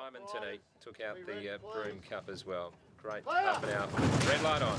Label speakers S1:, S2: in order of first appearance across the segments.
S1: Simonton took out the Broome Cup as well. Great half an hour. Red light on.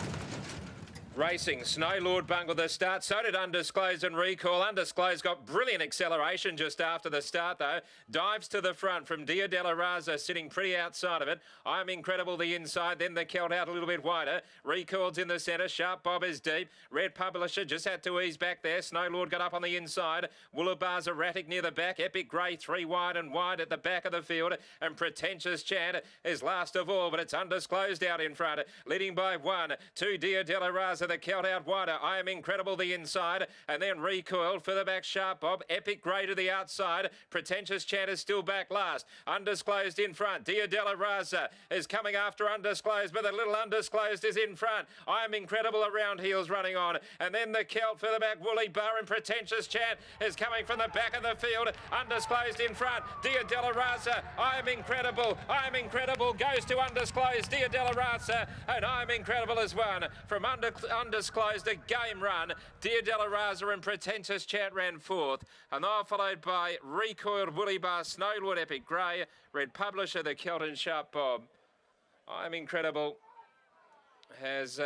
S1: Racing, Snow Lord bungled the start, so did Undisclosed and Recall. Undisclosed got brilliant acceleration just after the start though. Dives to the front from Dia Della Raza sitting pretty outside of it. I'm Incredible the inside, then the Celt out a little bit wider. Recall's in the centre, Sharp Bob is deep. Red Publisher just had to ease back there. Snow Lord got up on the inside. Woolabar's erratic near the back. Epic Grey 3 wide and wide at the back of the field. And Pretentious Chant is last of all, but it's Undisclosed out in front. Leading by 1, 2 Dia Della Raza. The Celt out wider. I Am Incredible the inside, and then Recoiled for the back. Sharp Bob, Epic Grey to the outside. Pretentious Chant is still back last. Undisclosed in front. Dia Della Raza is coming after Undisclosed, but the little Undisclosed is in front. I Am Incredible around heels running on, and then the Celt for the back. Woolly Bar and Pretentious Chant is coming from the back of the field. Undisclosed in front. Dia Della Raza. I Am Incredible. I Am Incredible goes to Undisclosed. Dia Della Raza, and I Am Incredible is one from Undisclosed, a game run. Dia Della Raza and Pretentious Chant ran fourth, and they were followed by Recoiled, Woolly Bar, Snow Lord, Epic Grey, Red Publisher, the Celt and Sharp Bob. I Am Incredible has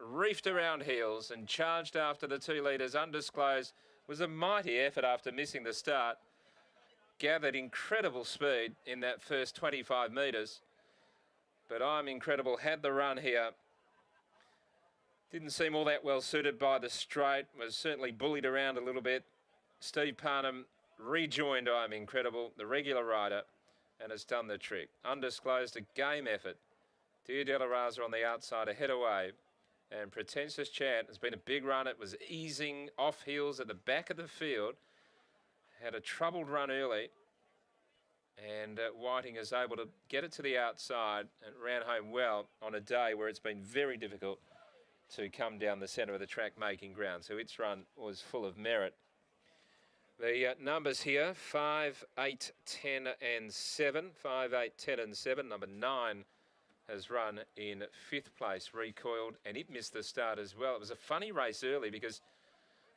S1: reefed around heels and charged after the 2 leaders. Undisclosed was a mighty effort after missing the start. Gathered incredible speed in that first 25 metres, but I Am Incredible had the run here. Didn't seem all that well suited by the straight, was certainly bullied around a little bit. Steve Parnham rejoined I Am Incredible, the regular rider, and has done the trick. Undisclosed, a game effort. Dia Della Raza on the outside, ahead away. And Pretentious Chant has been a big run. It was easing off heels at the back of the field. Had a troubled run early. And Whiting is able to get it to the outside and ran home well on a day where it's been very difficult to come down the centre of the track making ground. So its run was full of merit. The numbers here, 5, 8, 10 and 7. 5, 8, 10 and 7. Number 9 has run in 5th place, Recoiled, and it missed the start as well. It was a funny race early because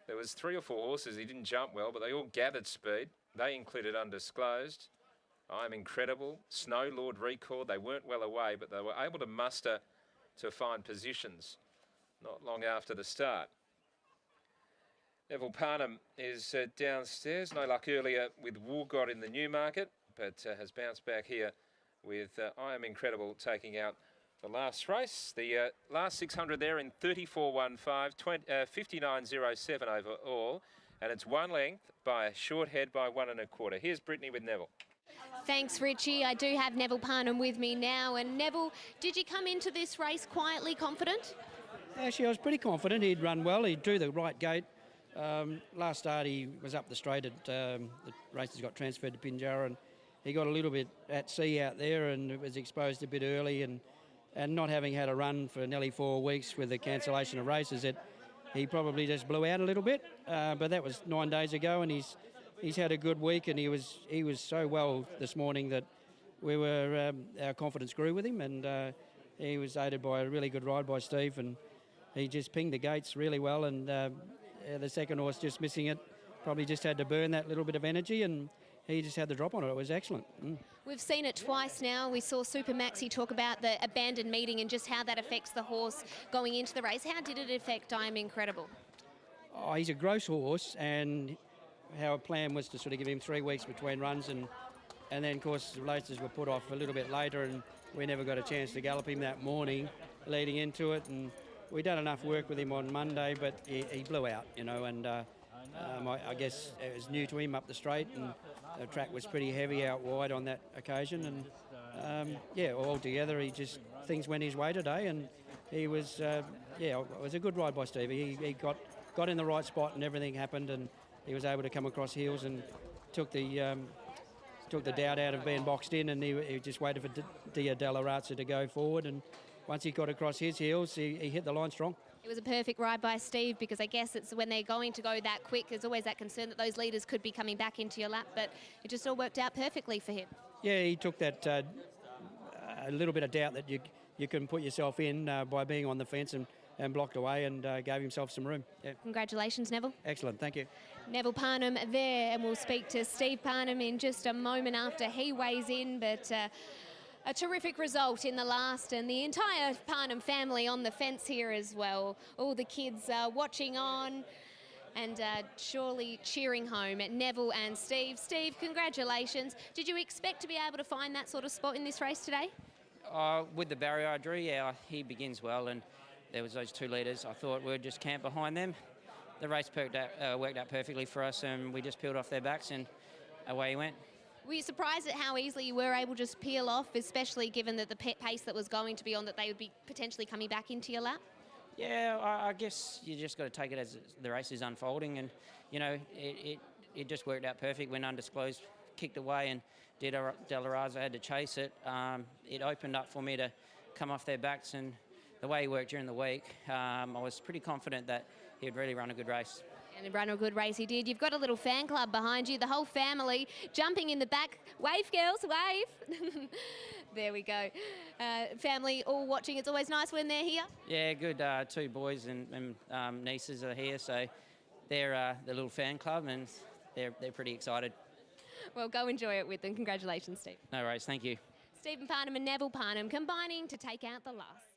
S1: there was 3 or 4 horses. He didn't jump well, but they all gathered speed. They included Undisclosed, I Am Incredible, Snow Lord, Recoiled. They weren't well away, but they were able to muster to find positions not long after the start. Neville Parnham is downstairs. No luck earlier with Woolgod in the Newmarket, but has bounced back here with I Am Incredible taking out the last race. The last 600 there in 34.15, 59.07 overall, and it's 1 length by a short head by 1 1/4. Here's Brittany with Neville.
S2: Thanks, Richie. I do have Neville Parnham with me now. And Neville, did you come into this race quietly confident?
S3: Actually, I was pretty confident. He'd run well. He drew the right gate. Last start, he was up the straight. The races got transferred to Pinjarra, and he got a little bit at sea out there and was exposed a bit early. And not having had a run for nearly 4 weeks with the cancellation of races, he probably just blew out a little bit. But that was 9 days ago, and he's had a good week, and he was so well this morning that we were our confidence grew with him, and he was aided by a really good ride by Steve, and he just pinged the gates really well, and the second horse just missing it, probably just had to burn that little bit of energy, and he just had the drop on it. It was excellent.
S2: We've seen it twice now. We saw Super Maxi talk about the abandoned meeting and just how that affects the horse going into the race. How did it affect I Am Incredible?
S3: Oh, he's a gross horse, and our plan was to sort of give him 3 weeks between runs, and then, of course, the races were put off a little bit later, and we never got a chance to gallop him that morning leading into it, and we done enough work with him on Monday, but he blew out, you know, and I guess it was new to him up the straight, and the track was pretty heavy out wide on that occasion, and yeah, altogether things went his way today, and he was, it was a good ride by Stevie. He got in the right spot and everything happened, and he was able to come across heels and took the doubt out of being boxed in, and he just waited for Dia Della Raza to go forward, and once he got across his heels, he hit the line strong.
S2: It was a perfect ride by Steve, because I guess it's when they're going to go that quick, there's always that concern that those leaders could be coming back into your lap, but it just all worked out perfectly for him.
S3: Yeah, he took that a little bit of doubt that you can put yourself in by being on the fence, and and blocked away and gave himself some room. Yeah.
S2: Congratulations, Neville.
S3: Excellent, thank you.
S2: Neville Parnham there, and we'll speak to Steve Parnham in just a moment after he weighs in, but a terrific result in the last, and the entire Parnham family on the fence here as well. All the kids watching on and surely cheering home at Neville and Steve. Steve, congratulations. Did you expect to be able to find that sort of spot in this race today?
S4: With the barrier I drew, yeah, he begins well, and there was those 2 leaders. I thought we'd just camp behind them. The race worked out perfectly for us, and we just peeled off their backs, and away he went.
S2: Were you surprised at how easily you were able to just peel off, especially given that the pace that was going to be on, that they would be potentially coming back into your lap?
S4: Yeah, I guess you just got to take it as the race is unfolding, and you know it just worked out perfect when Undisclosed kicked away and De La Raza had to chase it. It opened up for me to come off their backs, and the way he worked during the week, I was pretty confident that he'd really run a good race.
S2: And run a good race he did. You've got a little fan club behind you, the whole family jumping in the back. Wave, girls, wave. There we go. Family all watching. It's always nice when they're here.
S4: Yeah, good. 2 boys and nieces are here, so they're the little fan club, and they're pretty excited.
S2: Well, go enjoy it with them. Congratulations, Steve.
S4: No worries, thank you.
S2: Stephen Parnham and Neville Parnham combining to take out the last.